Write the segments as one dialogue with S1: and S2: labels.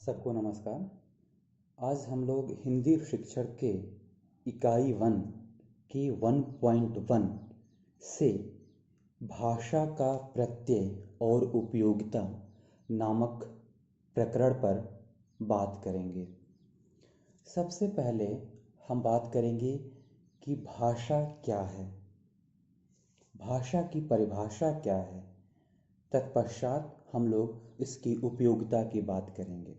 S1: सबको नमस्कार। आज हम लोग हिंदी शिक्षण के इकाई 1 की 1.1 से भाषा का प्रत्यय और उपयोगिता नामक प्रकरण पर बात करेंगे। सबसे पहले हम बात करेंगे कि भाषा क्या है, भाषा की परिभाषा क्या है। तत्पश्चात हम लोग इसकी उपयोगिता की बात करेंगे।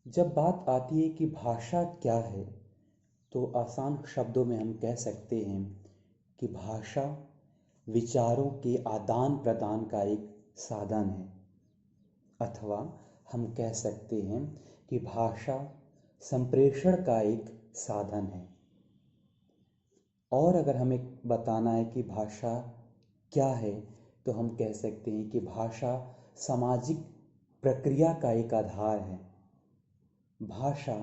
S1: जब बात आती है कि भाषा क्या है, तो आसान शब्दों में हम कह सकते हैं कि भाषा विचारों के आदान प्रदान का एक साधन है, अथवा हम कह सकते हैं कि भाषा संप्रेषण का एक साधन है। और अगर हमें बताना है कि भाषा क्या है, तो हम कह सकते हैं कि भाषा सामाजिक प्रक्रिया का एक आधार है, भाषा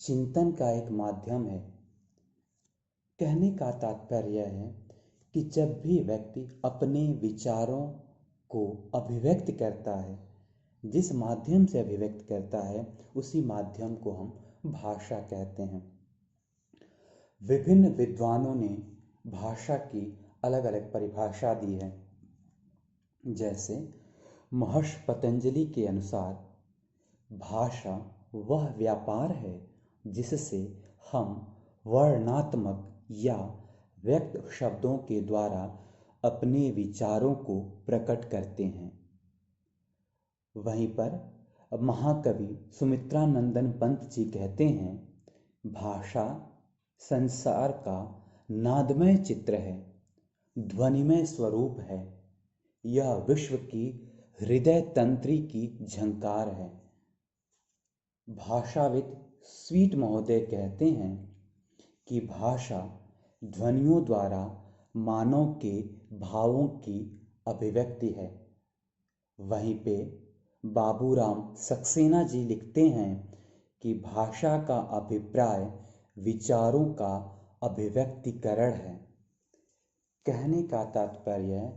S1: चिंतन का एक माध्यम है। कहने का तात्पर्य है कि जब भी व्यक्ति अपने विचारों को अभिव्यक्त करता है, जिस माध्यम से अभिव्यक्त करता है, उसी माध्यम को हम भाषा कहते हैं। विभिन्न विद्वानों ने भाषा की अलग अलग परिभाषा दी है। जैसे महर्षि पतंजलि के अनुसार भाषा वह व्यापार है जिससे हम वर्णनात्मक या व्यक्त शब्दों के द्वारा अपने विचारों को प्रकट करते हैं। वहीं पर महाकवि सुमित्रानंदन पंत जी कहते हैं, भाषा संसार का नादमय चित्र है, ध्वनिमय स्वरूप है, यह विश्व की हृदय तंत्री की झंकार है। भाषाविद स्वीट महोदय कहते हैं कि भाषा ध्वनियों द्वारा मानव के भावों की अभिव्यक्ति है। वहीं पे बाबूराम सक्सेना जी लिखते हैं कि भाषा का अभिप्राय विचारों का अभिव्यक्तिकरण है। कहने का तात्पर्य है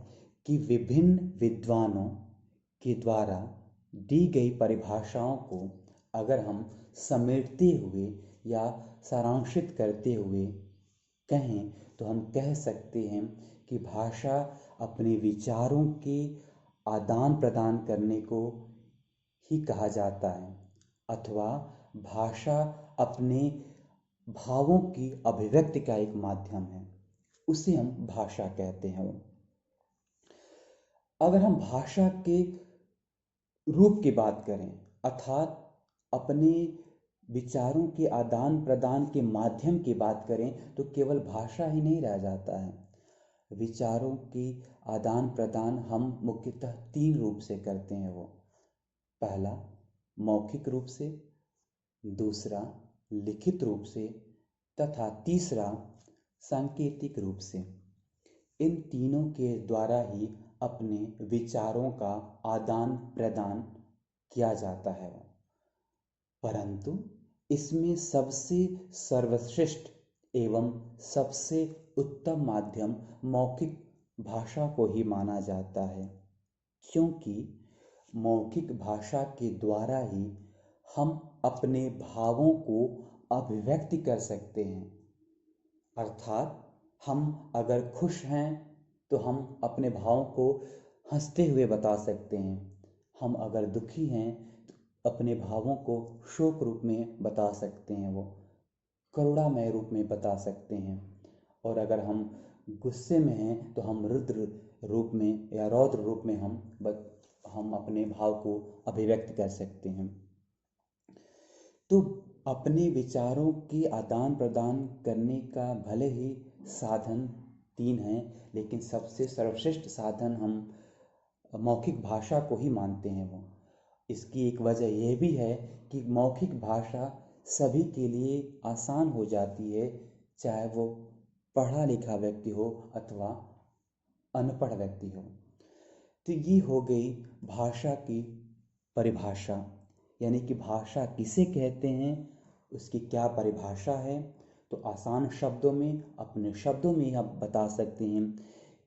S1: कि विभिन्न विद्वानों के द्वारा दी गई परिभाषाओं को अगर हम समेटते हुए या सारांशित करते हुए कहें, तो हम कह सकते हैं कि भाषा अपने विचारों के आदान प्रदान करने को ही कहा जाता है, अथवा भाषा अपने भावों की अभिव्यक्ति का एक माध्यम है, उसे हम भाषा कहते हैं। अगर हम भाषा के रूप की बात करें, अर्थात अपने विचारों के आदान प्रदान के माध्यम की बात करें, तो केवल भाषा ही नहीं रह जाता है। विचारों के आदान प्रदान हम मुख्यतः 3 रूप से करते हैं। वो पहला मौखिक रूप से, दूसरा लिखित रूप से, तथा तीसरा सांकेतिक रूप से। इन तीनों के द्वारा ही अपने विचारों का आदान प्रदान किया जाता है। परंतु इसमें सबसे सर्वश्रेष्ठ एवं सबसे उत्तम माध्यम मौखिक भाषा को ही माना जाता है, क्योंकि मौखिक भाषा के द्वारा ही हम अपने भावों को अभिव्यक्त कर सकते हैं। अर्थात हम अगर खुश हैं तो हम अपने भावों को हंसते हुए बता सकते हैं, हम अगर दुखी हैं तो अपने भावों को शोक रूप में बता सकते हैं, वो करुणामय रूप में बता सकते हैं। और अगर हम गुस्से में हैं तो हम रुद्र रूप में या रौद्र रूप में हम अपने भाव को अभिव्यक्त कर सकते हैं। तो अपने विचारों के आदान प्रदान करने का भले ही साधन 3 हैं, लेकिन सबसे सर्वश्रेष्ठ साधन हम मौखिक भाषा को ही मानते हैं। वो इसकी एक वजह यह भी है कि मौखिक भाषा सभी के लिए आसान हो जाती है, चाहे वो पढ़ा लिखा व्यक्ति हो अथवा अनपढ़ व्यक्ति हो। तो ये हो गई भाषा की परिभाषा, यानी कि भाषा किसे कहते हैं, उसकी क्या परिभाषा है। तो आसान शब्दों में, अपने शब्दों में आप बता सकते हैं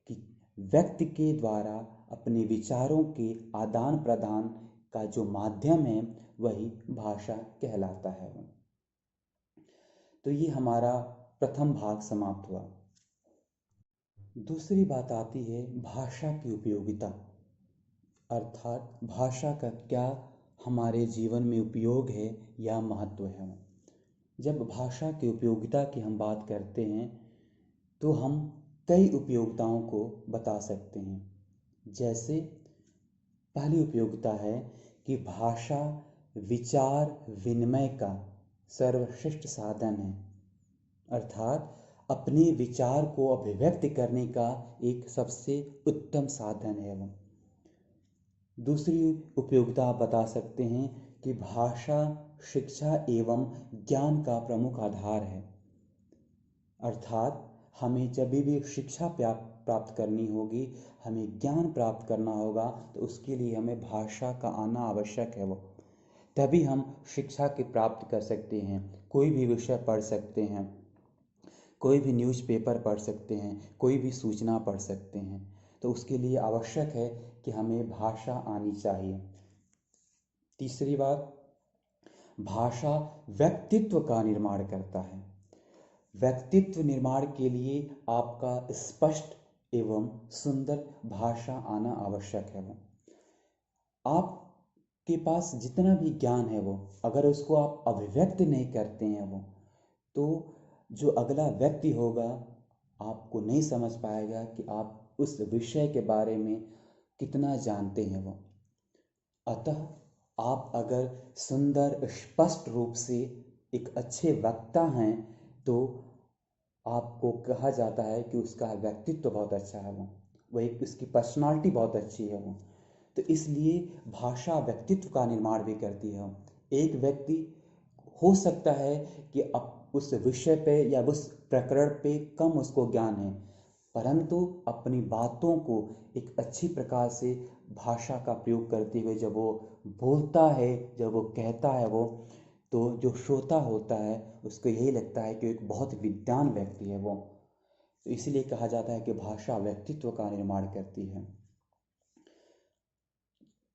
S1: कि व्यक्ति के द्वारा अपने विचारों के आदान प्रदान का जो माध्यम है, वही भाषा कहलाता है वो। तो ये हमारा प्रथम भाग समाप्त हुआ। दूसरी बात आती है भाषा की उपयोगिता, अर्थात भाषा का क्या हमारे जीवन में उपयोग है या महत्व है। जब भाषा की उपयोगिता की हम बात करते हैं तो हम कई उपयोगिताओं को बता सकते हैं। जैसे पहली उपयोगिता है कि भाषा विचार विनिमय का सर्वश्रेष्ठ साधन है, अर्थात अपने विचार को अभिव्यक्त करने का एक सबसे उत्तम साधन है वो। दूसरी उपयोगिता आप बता सकते हैं कि भाषा शिक्षा एवं ज्ञान का प्रमुख आधार है, अर्थात हमें जब भी शिक्षा प्राप्त करनी होगी, हमें ज्ञान प्राप्त करना होगा, तो उसके लिए हमें भाषा का आना आवश्यक है वो। तभी हम शिक्षा की प्राप्त कर सकते हैं, कोई भी विषय पढ़ सकते हैं, कोई भी न्यूज़पेपर पढ़ सकते हैं, कोई भी सूचना पढ़ सकते हैं। तो उसके लिए आवश्यक है कि हमें भाषा आनी चाहिए। तीसरी बात, भाषा व्यक्तित्व का निर्माण करता है। व्यक्तित्व निर्माण के लिए आपका स्पष्ट एवं सुंदर भाषा आना आवश्यक है वो। आपके पास जितना भी ज्ञान है वो, अगर उसको आप अभिव्यक्त नहीं करते हैं वो, तो जो अगला व्यक्ति होगा आपको नहीं समझ पाएगा कि आप उस विषय के बारे में कितना जानते हैं वो। अतः आप अगर सुंदर स्पष्ट रूप से एक अच्छे वक्ता हैं तो आपको कहा जाता है कि उसका व्यक्तित्व बहुत अच्छा है वो एक उसकी पर्सनालिटी बहुत अच्छी है वो। तो इसलिए भाषा व्यक्तित्व का निर्माण भी करती है। एक व्यक्ति हो सकता है कि अब उस विषय पे या उस प्रकरण पे कम उसको ज्ञान है, परंतु अपनी बातों को एक अच्छी प्रकार से भाषा का प्रयोग करते हुए जब वो बोलता है, जब वो कहता है वो, तो जो श्रोता होता है उसको यही लगता है कि एक बहुत विद्वान व्यक्ति है वो। तो इसलिए कहा जाता है कि भाषा व्यक्तित्व का निर्माण करती है।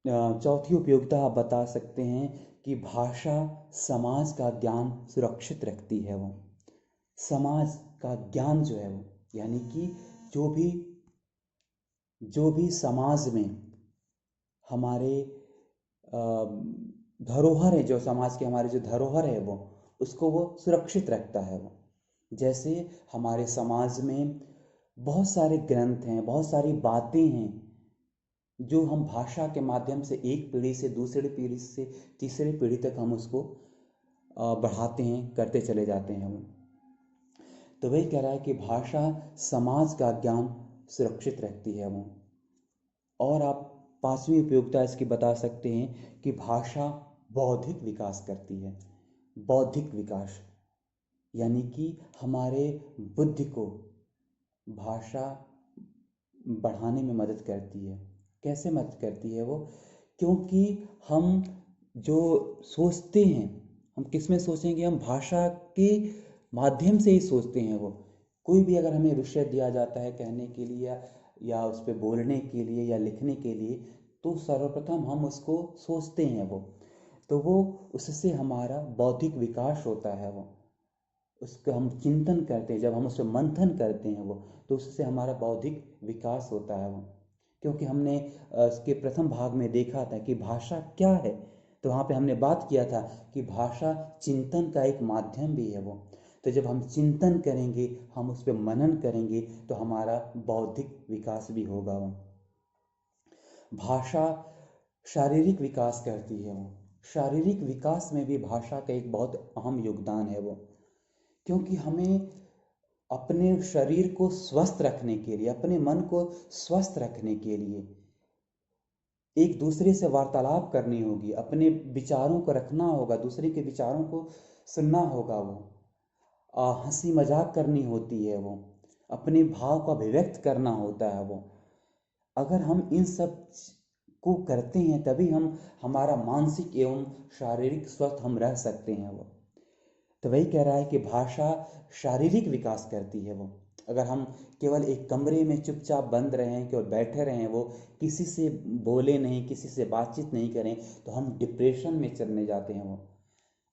S1: चौथी उपयोगिता आप बता सकते हैं कि भाषा समाज का ज्ञान सुरक्षित रखती है वो। समाज का ज्ञान जो है वो, यानी कि जो भी समाज में हमारे धरोहर है, जो समाज के हमारे जो धरोहर है वो, उसको वो सुरक्षित रखता है वो। जैसे हमारे समाज में बहुत सारे ग्रंथ हैं, बहुत सारी बातें हैं जो हम भाषा के माध्यम से एक पीढ़ी से दूसरी पीढ़ी से तीसरी पीढ़ी तक हम उसको बढ़ाते हैं, करते चले जाते हैं हम। तो वही कह रहा है कि भाषा समाज का ज्ञान सुरक्षित रखती है वो। और आप पांचवी उपयोगिता इसकी बता सकते हैं कि भाषा बौद्धिक विकास करती है। बौद्धिक विकास यानी कि हमारे बुद्धि को भाषा बढ़ाने में मदद करती है। कैसे मदद करती है वो? क्योंकि हम जो सोचते हैं, हम किस में सोचेंगे? हम भाषा के माध्यम से ही सोचते हैं वो। कोई भी अगर हमें विषय दिया जाता है कहने के लिए या उस पर बोलने के लिए या लिखने के लिए, तो सर्वप्रथम हम उसको सोचते हैं वो। तो वो उससे हमारा बौद्धिक विकास होता है वो। उसका हम चिंतन करते हैं, जब हम उस पर मंथन करते हैं वो, तो उससे हमारा बौद्धिक विकास होता है वो। क्योंकि हमने इसके प्रथम भाग में देखा था कि भाषा क्या है, तो वहाँ पे हमने बात किया था कि भाषा चिंतन का एक माध्यम भी है वो। तो जब हम चिंतन करेंगे, हम उस पर मनन करेंगे, तो हमारा बौद्धिक विकास भी होगा वो। भाषा शारीरिक विकास करती है वो। शारीरिक विकास में भी भाषा का एक बहुत अहम योगदान है वो। क्योंकि हमें अपने शरीर को स्वस्थ रखने के लिए, अपने मन को स्वस्थ रखने के लिए एक दूसरे से वार्तालाप करनी होगी, अपने विचारों को रखना होगा, दूसरे के विचारों को सुनना होगा वो, हंसी मजाक करनी होती है वो, अपने भाव को अभिव्यक्त करना होता है वो। अगर हम इन सब को करते हैं तभी हम हमारा मानसिक एवं शारीरिक स्वस्थ हम रह सकते हैं वो। तो वही कह रहा है कि भाषा शारीरिक विकास करती है वो। अगर हम केवल एक कमरे में चुपचाप बंद रहें, केवल बैठे रहें, वो किसी से बोले नहीं, किसी से बातचीत नहीं करें, तो हम डिप्रेशन में चलने जाते हैं। वो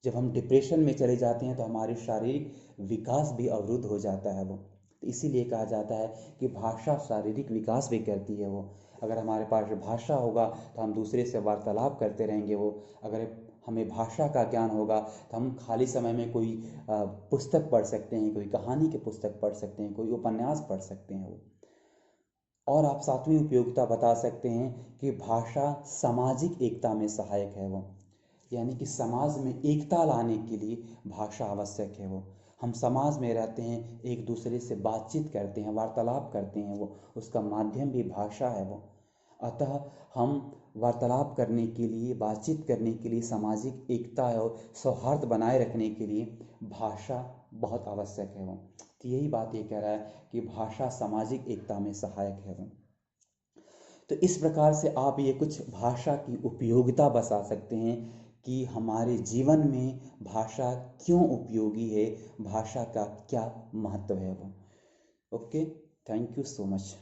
S1: जब हम डिप्रेशन में चले जाते हैं तो हमारी शारीरिक विकास भी अवरुद्ध हो जाता है। वो तो इसीलिए कहा जाता है कि भाषा शारीरिक विकास भी करती है। वो अगर हमारे पास भाषा होगा तो हम दूसरे से वार्तालाप करते रहेंगे। वो अगर हमें भाषा का ज्ञान होगा तो हम खाली समय में कोई पुस्तक पढ़ सकते हैं, कोई कहानी की पुस्तक पढ़ सकते हैं, कोई उपन्यास पढ़ सकते हैं। वो और आप सातवीं उपयोगिता बता सकते हैं कि भाषा सामाजिक एकता में सहायक है। वो यानी कि समाज में एकता लाने के लिए भाषा आवश्यक है। वो हम समाज में रहते हैं, एक दूसरे से बातचीत करते हैं, वार्तालाप करते हैं, वो उसका माध्यम भी भाषा है। वो अतः हम वार्तालाप करने के लिए, बातचीत करने के लिए, सामाजिक एकता और सौहार्द बनाए रखने के लिए भाषा बहुत आवश्यक है। वो तो यही बात ये कह रहा है कि भाषा सामाजिक एकता में सहायक है। वो तो इस प्रकार से आप ये कुछ भाषा की उपयोगिता बता सकते हैं कि हमारे जीवन में भाषा क्यों उपयोगी है, भाषा का क्या महत्व है। वो okay, thank you so much.